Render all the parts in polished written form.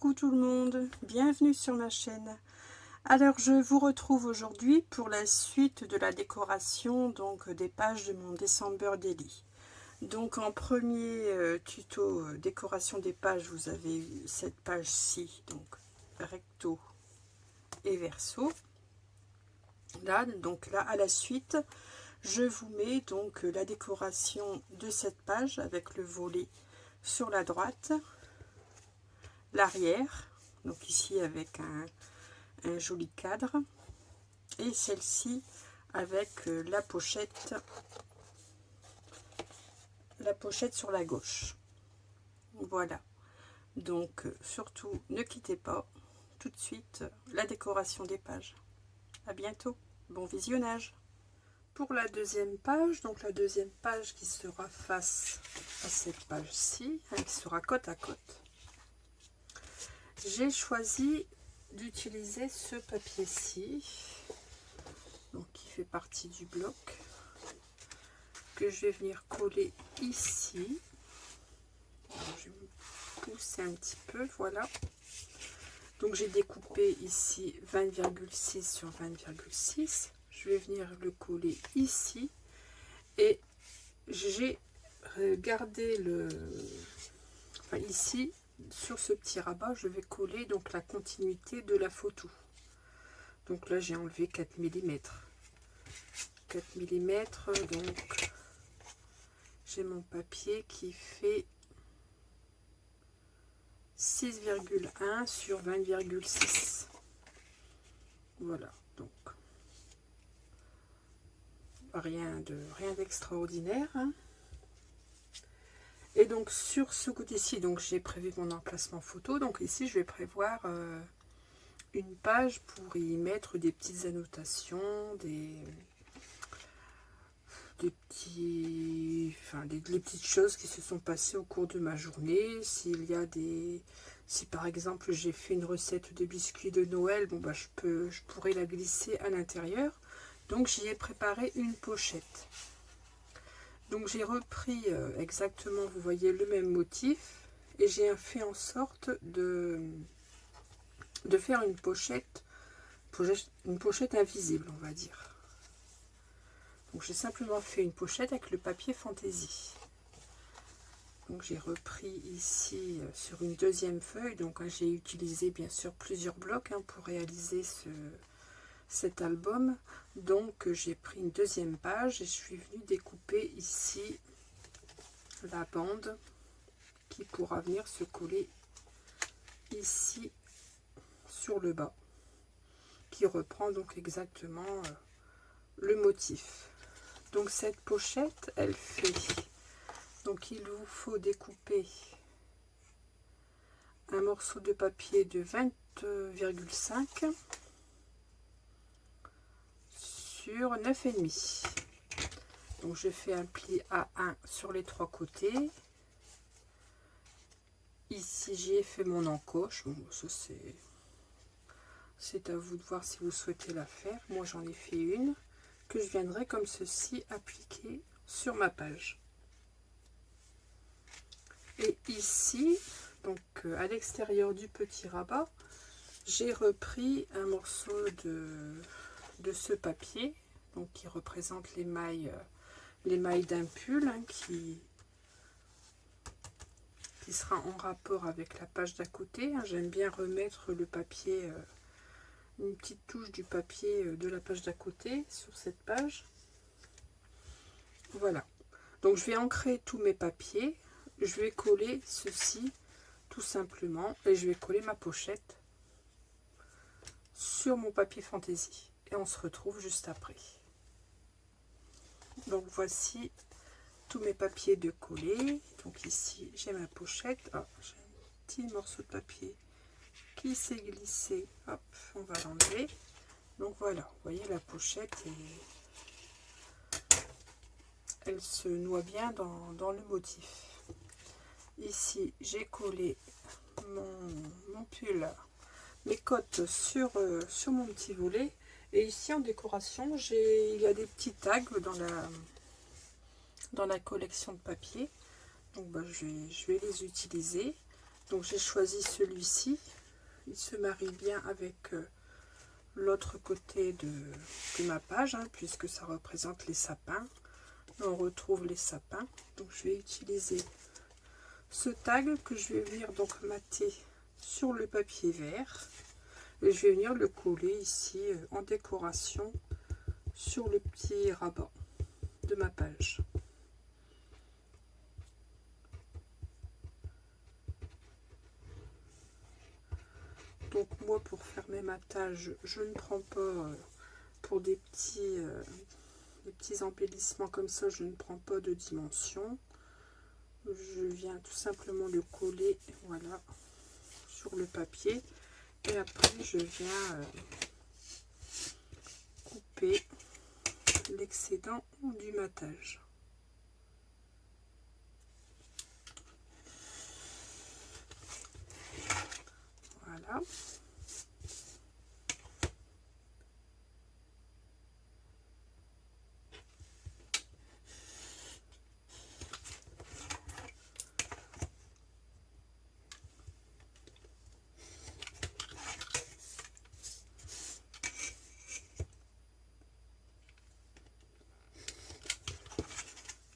Coucou tout le monde, bienvenue sur ma chaîne. Alors je vous retrouve aujourd'hui pour la suite de la décoration donc des pages de mon December Daily. Donc en premier tuto décoration des pages, vous avez cette page-ci, donc recto et verso. Là à la suite, je vous mets donc la décoration de cette page avec le volet sur la droite, l'arrière, donc ici avec un joli cadre, et celle-ci avec la pochette sur la gauche. Voilà, donc surtout ne quittez pas, tout de suite la décoration des pages. À bientôt, bon visionnage. Pour la deuxième page, donc la deuxième page qui sera face à cette page-ci, qui sera côte à côte, j'ai choisi d'utiliser ce papier-ci, donc qui fait partie du bloc, que je vais venir coller ici. Alors, je vais me pousser un petit peu, voilà. Donc j'ai découpé ici 20,6 sur 20,6. Je vais venir le coller ici et j'ai gardé ici sur ce petit rabat, je vais coller donc la continuité de la photo. Donc là j'ai enlevé 4 mm. 4 mm, donc j'ai mon papier qui fait 6,1 sur 20,6. Voilà, donc rien d'extraordinaire, hein. Et donc sur ce côté-ci, donc j'ai prévu mon emplacement photo. Donc ici je vais prévoir une page pour y mettre des petites annotations, des petites choses qui se sont passées au cours de ma journée. Si par exemple j'ai fait une recette de biscuits de Noël, bon bah je pourrais la glisser à l'intérieur. Donc j'y ai préparé une pochette. Donc j'ai repris exactement, vous voyez, le même motif, et j'ai fait en sorte de faire une pochette invisible, on va dire. Donc j'ai simplement fait une pochette avec le papier fantaisie. Donc j'ai repris ici sur une deuxième feuille, donc j'ai utilisé bien sûr plusieurs blocs pour réaliser cet album. Donc j'ai pris une deuxième page et je suis venue découper ici la bande qui pourra venir se coller ici sur le bas, qui reprend donc exactement le motif. Donc cette pochette, elle fait, donc il vous faut découper un morceau de papier de 20,5 sur 9,5. Donc je fais un pli A1 sur les trois côtés. Ici j'ai fait mon encoche. Bon, ça c'est à vous de voir si vous souhaitez la faire. Moi j'en ai fait une que je viendrai comme ceci appliquer sur ma page. Et ici, donc à l'extérieur du petit rabat, j'ai repris un morceau de ce papier, donc qui représente les mailles d'un pull, qui sera en rapport avec la page d'à côté. J'aime bien remettre le papier, une petite touche du papier de la page d'à côté sur cette page. Voilà, donc je vais ancrer tous mes papiers, je vais coller ceci tout simplement et je vais coller ma pochette sur mon papier fantaisie et on se retrouve juste après. Donc voici tous mes papiers de coller. Donc ici j'ai ma pochette. J'ai un petit morceau de papier qui s'est glissé, hop, on va l'enlever. Donc voilà, vous voyez, la pochette elle se noie bien dans le motif. Ici j'ai collé mon pull, mes côtes sur mon petit volet, et ici en décoration il y a des petits tags dans la collection de papier. Donc je vais les utiliser. Donc j'ai choisi celui-ci. Il se marie bien avec l'autre côté de ma page, hein, puisque ça représente les sapins. On retrouve les sapins. Donc je vais utiliser ce tag que je vais venir donc mater sur le papier vert. Et je vais venir le coller ici en décoration sur le petit rabat de ma page. Donc moi, pour faire mes matages, je ne prends pas pour des petits embellissements comme ça, je ne prends pas de dimension. Je viens tout simplement le coller, voilà, sur le papier. Et après, je viens couper l'excédent du matage. Voilà.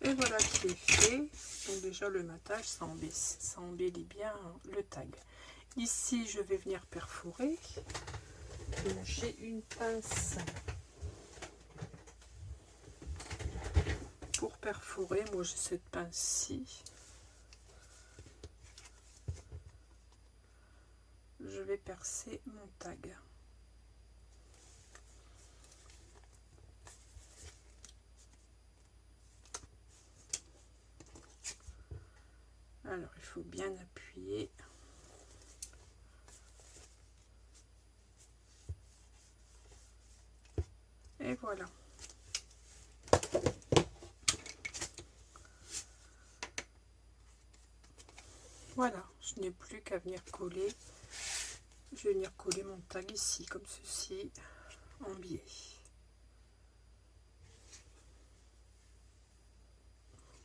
Et voilà qui est fait. Donc déjà le matage, ça embellit bien le tag. Ici, je vais venir perforer. J'ai une pince pour perforer. Moi, j'ai cette pince-ci. Je vais percer mon tag. Alors, il faut bien appuyer. Et voilà. Voilà, je n'ai plus qu'à venir coller. Je vais venir coller mon tag ici, comme ceci, en biais.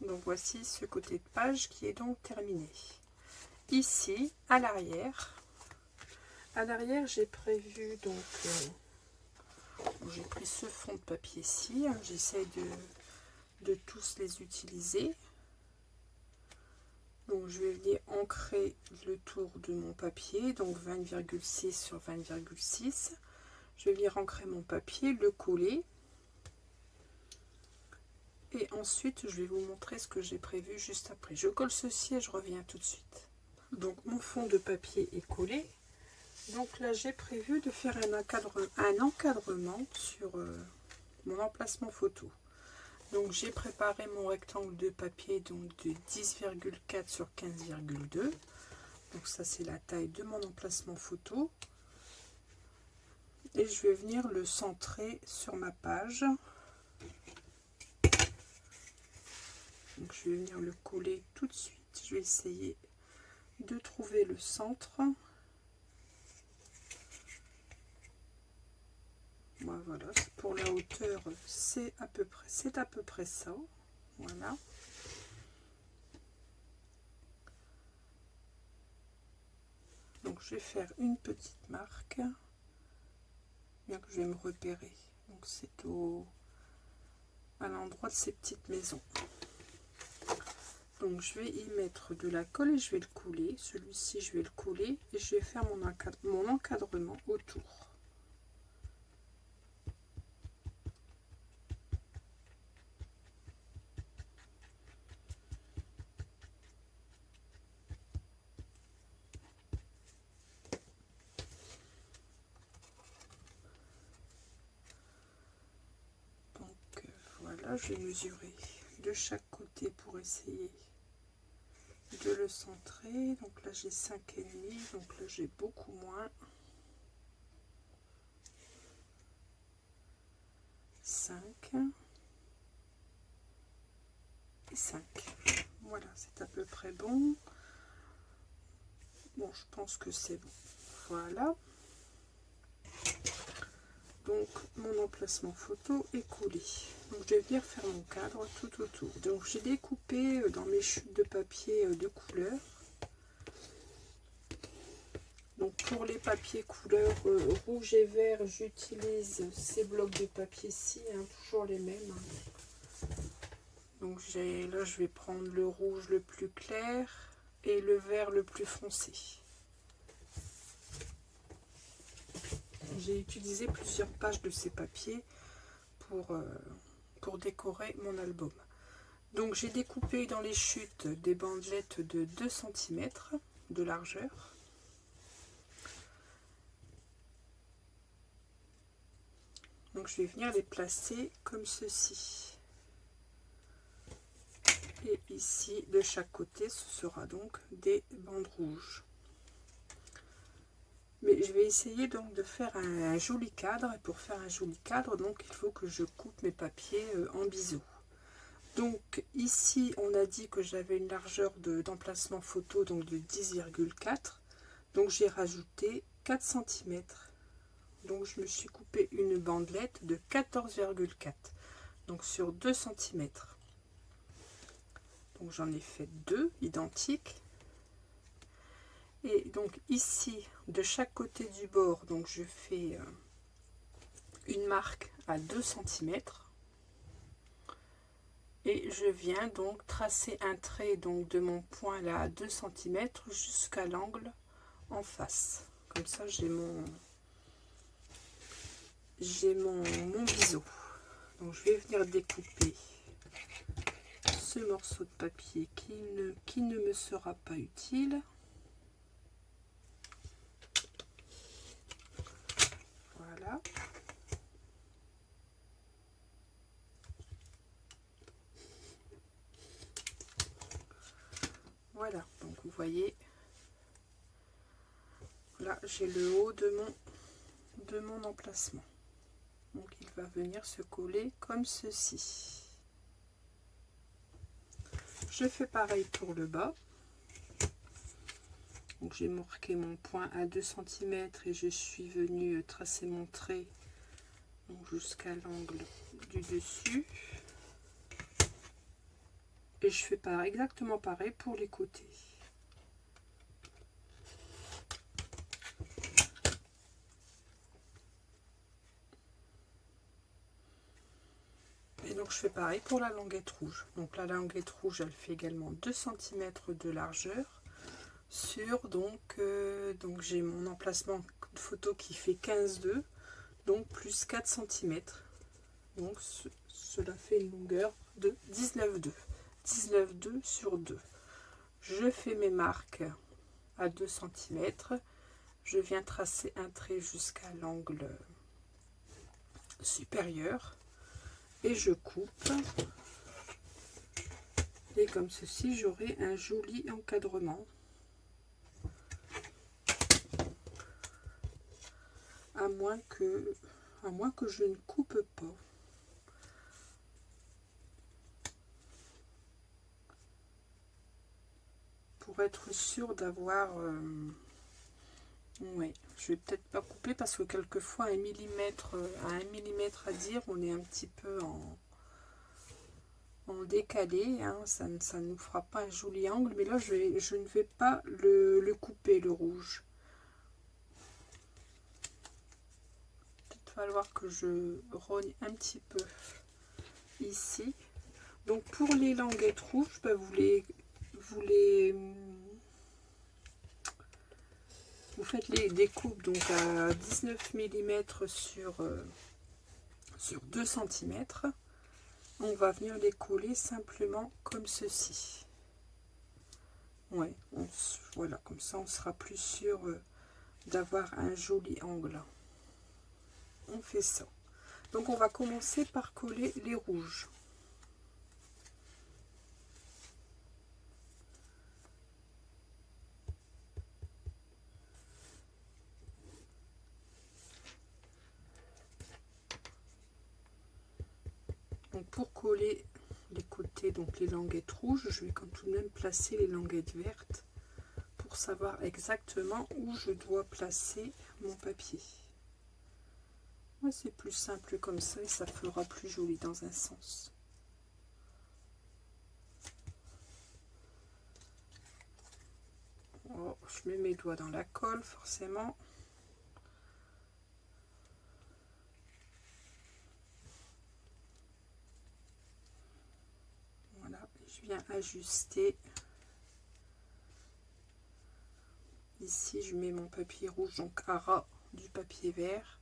Donc voici ce côté de page qui est donc terminé. Ici, à l'arrière, j'ai prévu donc, j'ai pris ce fond de papier-ci, hein, j'essaie de tous les utiliser. Donc je vais venir ancrer le tour de mon papier, donc 20,6 sur 20,6. Je vais venir ancrer mon papier, le coller. Et ensuite, je vais vous montrer ce que j'ai prévu juste après. Je colle ceci et je reviens tout de suite. Donc mon fond de papier est collé. Donc là, j'ai prévu de faire un encadrement sur mon emplacement photo. Donc j'ai préparé mon rectangle de papier donc de 10,4 sur 15,2. Donc ça, c'est la taille de mon emplacement photo. Et je vais venir le centrer sur ma page. Donc je vais venir le coller tout de suite. Je vais essayer de trouver le centre. Voilà, pour la hauteur, c'est à peu près ça. Voilà. Donc je vais faire une petite marque, bien que je vais me repérer. Donc c'est à l'endroit de ces petites maisons. Donc je vais y mettre de la colle et je vais le coller. Celui-ci, je vais le coller et je vais faire mon encadrement autour. Donc voilà, je vais mesurer de chaque côté pour essayer de le centrer. Donc là j'ai 5,5, donc là j'ai beaucoup moins. 5 et 5. Voilà, c'est à peu près bon. Bon, je pense que c'est bon. Voilà. Donc mon emplacement photo est collé. Donc je vais venir faire mon cadre tout autour. Donc j'ai découpé dans mes chutes de papier de couleur. pour les papiers couleur rouge et vert, j'utilise ces blocs de papier-ci, hein, toujours les mêmes. Donc là, je vais prendre le rouge le plus clair et le vert le plus foncé. J'ai utilisé plusieurs pages de ces papiers pour décorer mon album. Donc j'ai découpé dans les chutes des bandelettes de 2 cm de largeur. Donc je vais venir les placer comme ceci. Et ici, de chaque côté, ce sera donc des bandes rouges. Mais je vais essayer donc de faire un joli cadre. Et pour faire un joli cadre, donc il faut que je coupe mes papiers en biseau. Donc ici, on a dit que j'avais une largeur d'emplacement photo donc de 10,4. Donc j'ai rajouté 4 cm. Donc je me suis coupé une bandelette de 14,4. Donc sur 2 cm. Donc j'en ai fait 2 identiques. Et donc ici, de chaque côté du bord, donc je fais une marque à 2 cm. Et je viens donc tracer un trait donc de mon point là à 2 cm jusqu'à l'angle en face. Comme ça, j'ai mon biseau. Donc je vais venir découper ce morceau de papier qui ne me sera pas utile. Voilà. Voilà, donc vous voyez, là j'ai le haut de mon emplacement. Donc il va venir se coller comme ceci. Je fais pareil pour le bas. Donc j'ai marqué mon point à 2 cm et je suis venue tracer mon trait jusqu'à l'angle du dessus. Et je fais exactement pareil pour les côtés. Et donc je fais pareil pour la languette rouge. Donc la languette rouge, elle fait également 2 cm de largeur sur donc j'ai mon emplacement de photo qui fait 15,2, donc plus 4 cm. Donc cela fait une longueur de 19,2. 19,2 sur 2. Je fais mes marques à 2 cm. Je viens tracer un trait jusqu'à l'angle supérieur. Et je coupe. Et comme ceci, j'aurai un joli encadrement. À moins que je ne coupe pas. Pour être sûr d'avoir... ouais, je vais peut-être pas couper parce que quelquefois à 1 millimètre à dire, on est un petit peu en décalé, hein, ça ne nous fera pas un joli angle, mais là je ne vais pas le couper, le rouge. Peut-être falloir que je rogne un petit peu ici. Donc pour les languettes rouges, bah, vous faites les découpes donc à 19 mm sur 2 cm. On va venir les coller simplement comme ceci. Ouais, voilà, comme ça on sera plus sûr d'avoir un joli angle. On fait ça. Donc on va commencer par coller les rouges. Donc pour coller les côtés, donc les languettes rouges, je vais quand tout de même placer les languettes vertes pour savoir exactement où je dois placer mon papier. Ouais, c'est plus simple comme ça et ça fera plus joli dans un sens. Oh, je mets mes doigts dans la colle, forcément. Voilà, je viens ajuster. Ici, je mets mon papier rouge, donc à ras du papier vert.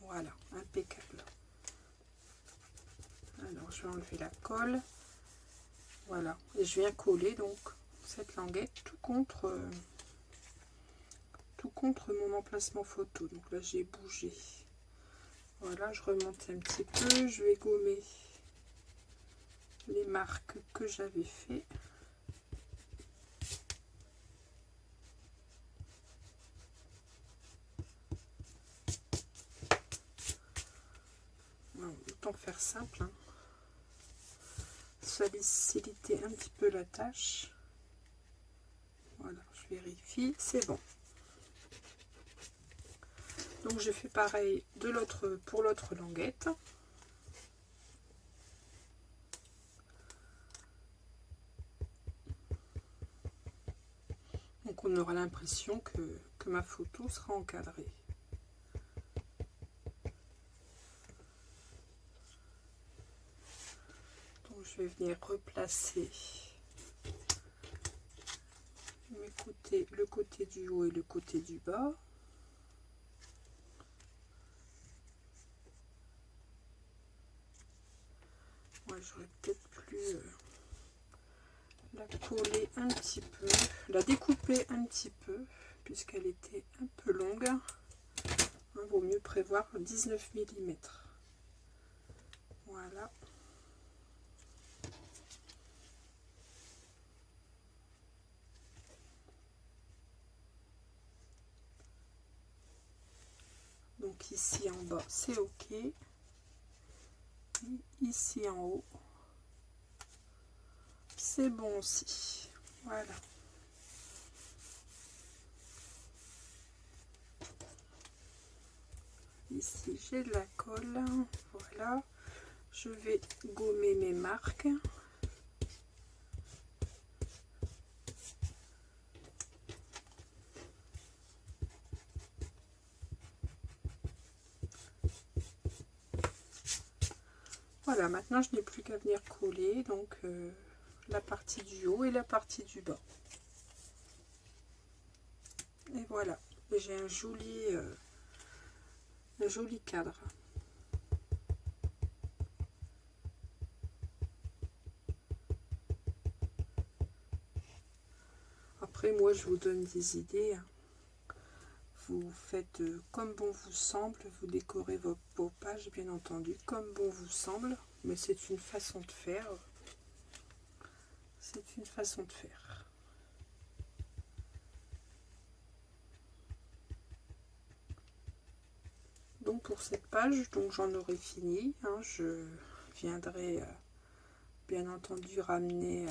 Voilà, impeccable. Alors, je vais enlever la colle. Voilà, et je viens coller donc cette languette tout contre mon emplacement photo. Donc là, j'ai bougé. Voilà, je remonte un petit peu. Je vais gommer les marques que j'avais fait. Autant faire simple, hein. Ça faciliter un petit peu la tâche. Voilà, je vérifie, c'est bon. Donc je fais pareil pour l'autre languette. Donc on aura l'impression que ma photo sera encadrée. Donc je vais venir replacer le côté du haut et le côté du bas. Moi j'aurais peut-être pu la coller un petit peu, la découper un petit peu, puisqu'elle était un peu longue. Il vaut mieux prévoir 19 mm. Voilà. Donc ici en bas, c'est OK. Et ici en haut, c'est bon aussi. Voilà. Ici, j'ai de la colle. Voilà. Je vais gommer mes marques. Voilà, maintenant je n'ai plus qu'à venir coller donc la partie du haut et la partie du bas. Et voilà, j'ai un joli cadre. Après, moi, je vous donne des idées, hein. Vous faites comme bon vous semble, vous décorez vos pages, bien entendu, comme bon vous semble, mais c'est une façon de faire. C'est une façon de faire. Donc pour cette page, donc j'en aurai fini, hein, je viendrai bien entendu ramener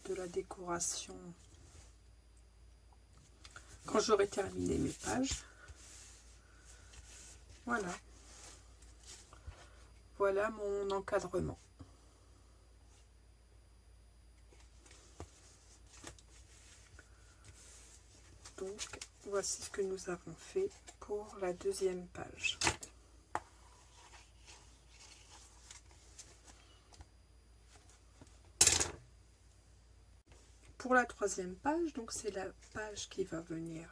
de la décoration quand j'aurai terminé mes pages. Voilà. Voilà mon encadrement. Donc voici ce que nous avons fait pour la deuxième page. Pour la troisième page, donc c'est la page qui va venir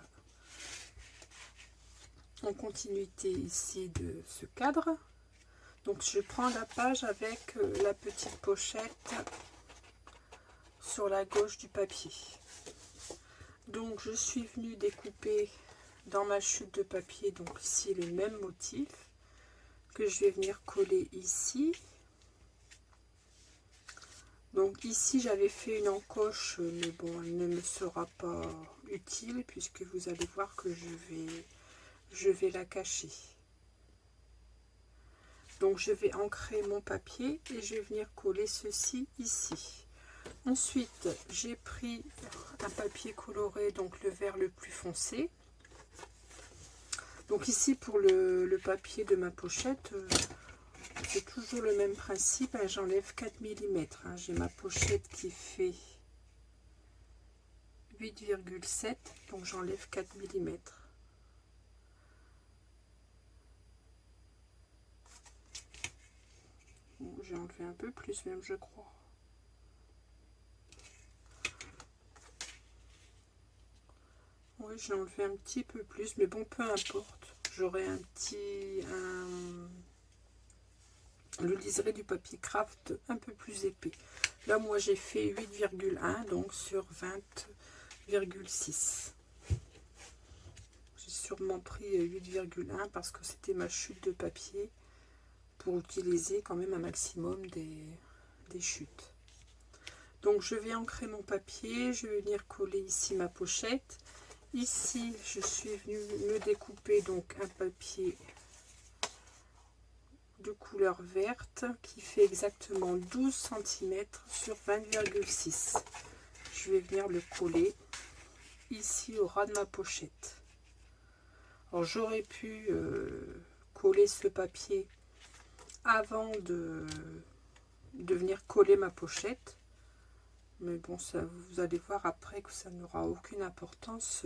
en continuité ici de ce cadre. Donc je prends la page avec la petite pochette sur la gauche du papier. Donc je suis venue découper dans ma chute de papier, donc ici le même motif que je vais venir coller ici. Donc ici j'avais fait une encoche, mais bon, elle ne me sera pas utile puisque vous allez voir que je vais la cacher. Donc je vais ancrer mon papier et je vais venir coller ceci ici. Ensuite j'ai pris un papier coloré, donc le vert le plus foncé. Donc ici pour le papier de ma pochette, c'est toujours le même principe, hein, j'enlève 4 mm. Hein, j'ai ma pochette qui fait 8,7, donc j'enlève 4 mm. Bon, j'ai enlevé un peu plus même, je crois. Oui, j'ai enlevé un petit peu plus, mais bon, peu importe. J'aurai le liseré du papier craft un peu plus épais. Là, moi, j'ai fait 8,1, donc sur 20,6. J'ai sûrement pris 8,1 parce que c'était ma chute de papier pour utiliser quand même un maximum des chutes. Donc, je vais ancrer mon papier. Je vais venir coller ici ma pochette. Ici, je suis venue me découper donc un papier de couleur verte qui fait exactement 12 cm sur 20,6. Je vais venir le coller ici au ras de ma pochette. Alors j'aurais pu coller ce papier avant de venir coller ma pochette, mais bon, ça, vous allez voir après que ça n'aura aucune importance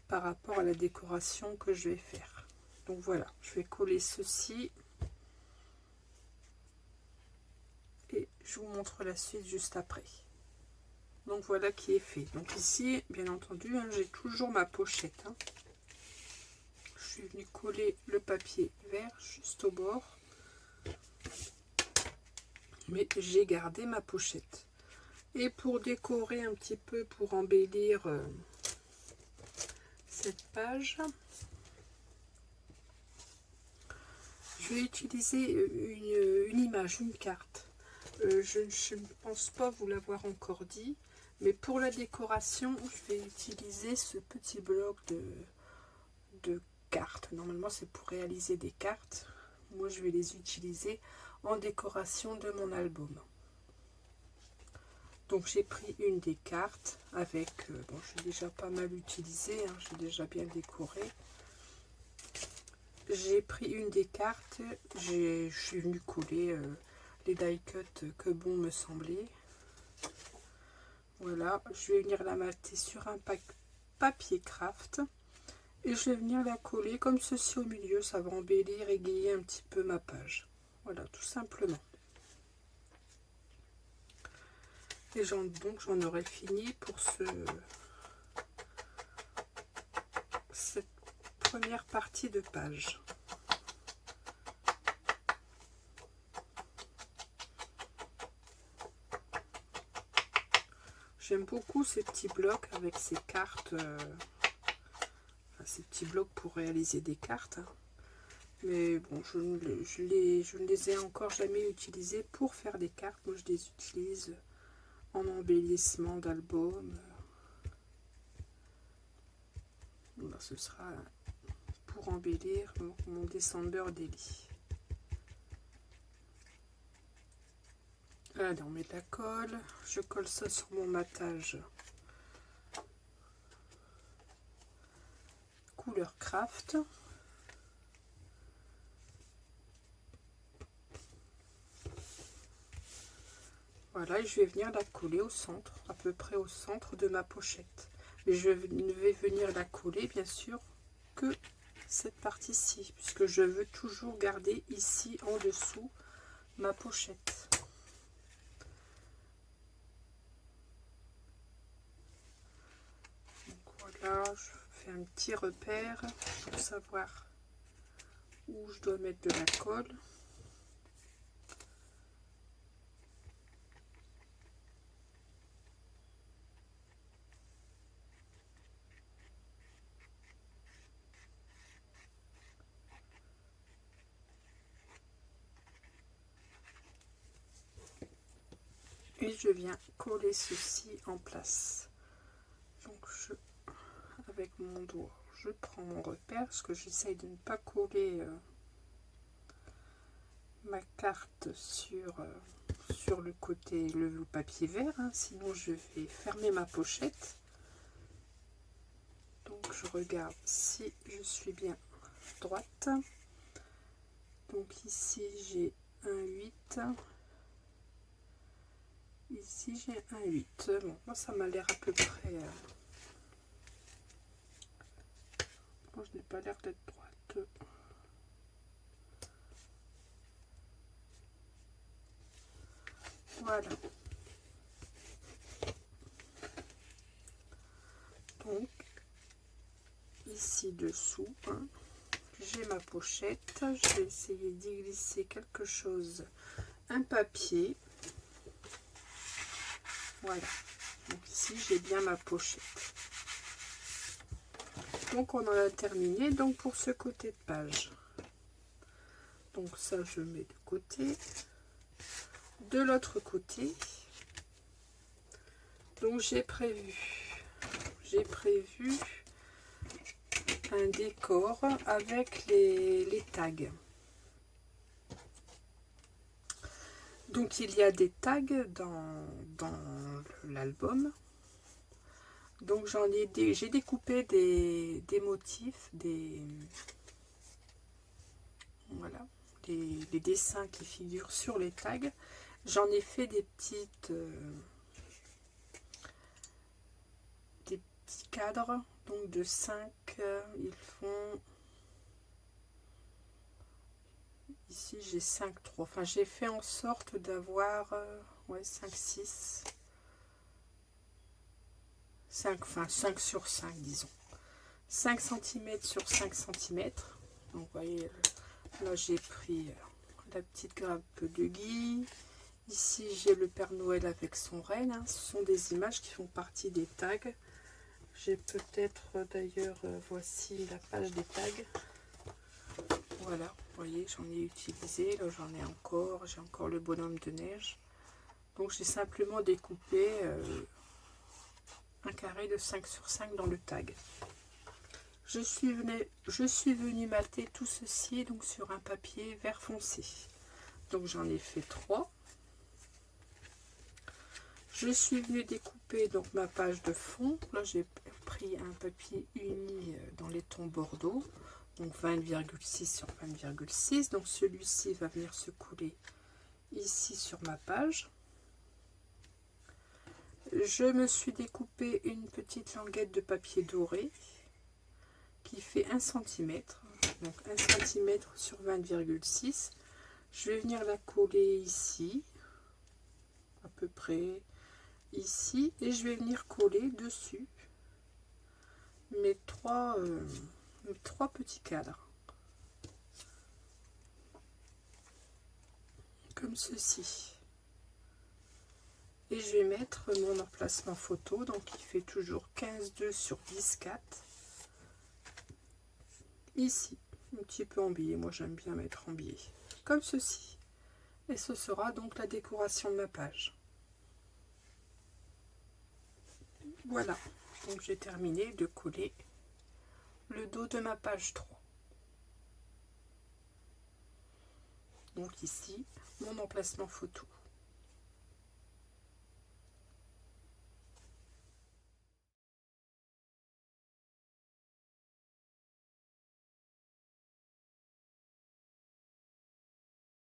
par rapport à la décoration que je vais faire. Donc voilà, je vais coller ceci et je vous montre la suite juste après. Donc voilà qui est fait. Donc ici, bien entendu, hein, j'ai toujours ma pochette. Hein. Je suis venue coller le papier vert juste au bord. Mais j'ai gardé ma pochette. Et pour décorer un petit peu, pour embellir cette page, je vais utiliser une image, une carte. Je ne pense pas vous l'avoir encore dit, mais pour la décoration, je vais utiliser ce petit bloc de cartes. Normalement, c'est pour réaliser des cartes. Moi, je vais les utiliser en décoration de mon album. Donc, j'ai pris une des cartes avec... bon, j'ai déjà pas mal utilisé, hein, j'ai déjà bien décoré. J'ai pris une des cartes, je suis venue coller les die cuts que bon me semblait. Voilà, je vais venir la mater sur un papier craft et je vais venir la coller comme ceci au milieu. Ça va embellir, égayer un petit peu ma page. Voilà, tout simplement. Et donc j'en aurai fini pour cette première partie de page. J'aime beaucoup ces petits blocs avec ces cartes, enfin, ces petits blocs pour réaliser des cartes. Hein. Mais bon, je ne les ai encore jamais utilisés pour faire des cartes. Moi, je les utilise en embellissement d'album. Ben, ce sera pour embellir mon December Daily. Allez, on met de la colle. Je colle ça sur mon matage couleur craft. Voilà, et je vais venir la coller au centre, à peu près au centre de ma pochette. Mais je ne vais venir la coller, bien sûr, que cette partie-ci, puisque je veux toujours garder ici en dessous ma pochette. Donc voilà, je fais un petit repère pour savoir où je dois mettre de la colle. Et je viens coller ceci en place. Donc avec mon doigt, je prends mon repère, parce que j'essaye de ne pas coller ma carte sur le côté, le papier vert, hein, sinon je vais fermer ma pochette. Donc je regarde si je suis bien droite. Donc ici j'ai un 8. Ici j'ai un 8. Bon, moi ça m'a l'air à peu près Moi, je n'ai pas l'air d'être droite. Voilà. Donc, ici dessous, hein, j'ai ma pochette. Je vais essayer d'y glisser quelque chose, un papier. Voilà. Donc ici, j'ai bien ma pochette. Donc on en a terminé donc pour ce côté de page. Donc ça je mets de côté. De l'autre côté, donc j'ai prévu un décor avec les tags. Donc il y a des tags dans l'album. Donc j'ai découpé des motifs, voilà, les dessins qui figurent sur les tags. J'en ai fait des petits cadres, donc de 5, ils font, ici j'ai 5 3, enfin j'ai fait en sorte d'avoir ouais, 5 6 5, enfin 5 sur 5 disons, 5 cm sur 5 cm. Donc vous voyez, là j'ai pris la petite grappe de gui. Ici j'ai le Père Noël avec son renne, hein. Ce sont des images qui font partie des tags. J'ai peut-être d'ailleurs, voici la page des tags. Voilà, vous voyez, j'en ai utilisé, là j'en ai encore, j'ai encore le bonhomme de neige. Donc j'ai simplement découpé un carré de 5 sur 5 dans le tag. Je suis venue malter tout ceci donc sur un papier vert foncé. Donc j'en ai fait 3. Je suis venue découper donc ma page de fond. Là j'ai pris un papier uni dans les tons bordeaux, donc 20,6 sur 20,6. Donc celui-ci va venir se couler ici sur ma page. Je me suis découpé une petite languette de papier doré qui fait 1 cm, donc 1 cm sur 20,6. Je vais venir la coller ici, à peu près ici, et je vais venir coller dessus mes trois petits cadres, comme ceci. Et je vais mettre mon emplacement photo, donc il fait toujours 15,2 sur 10,4. Ici, un petit peu en biais, moi j'aime bien mettre en biais, comme ceci. Et ce sera donc la décoration de ma page. Voilà, donc j'ai terminé de coller le dos de ma page 3. Donc ici, mon emplacement photo.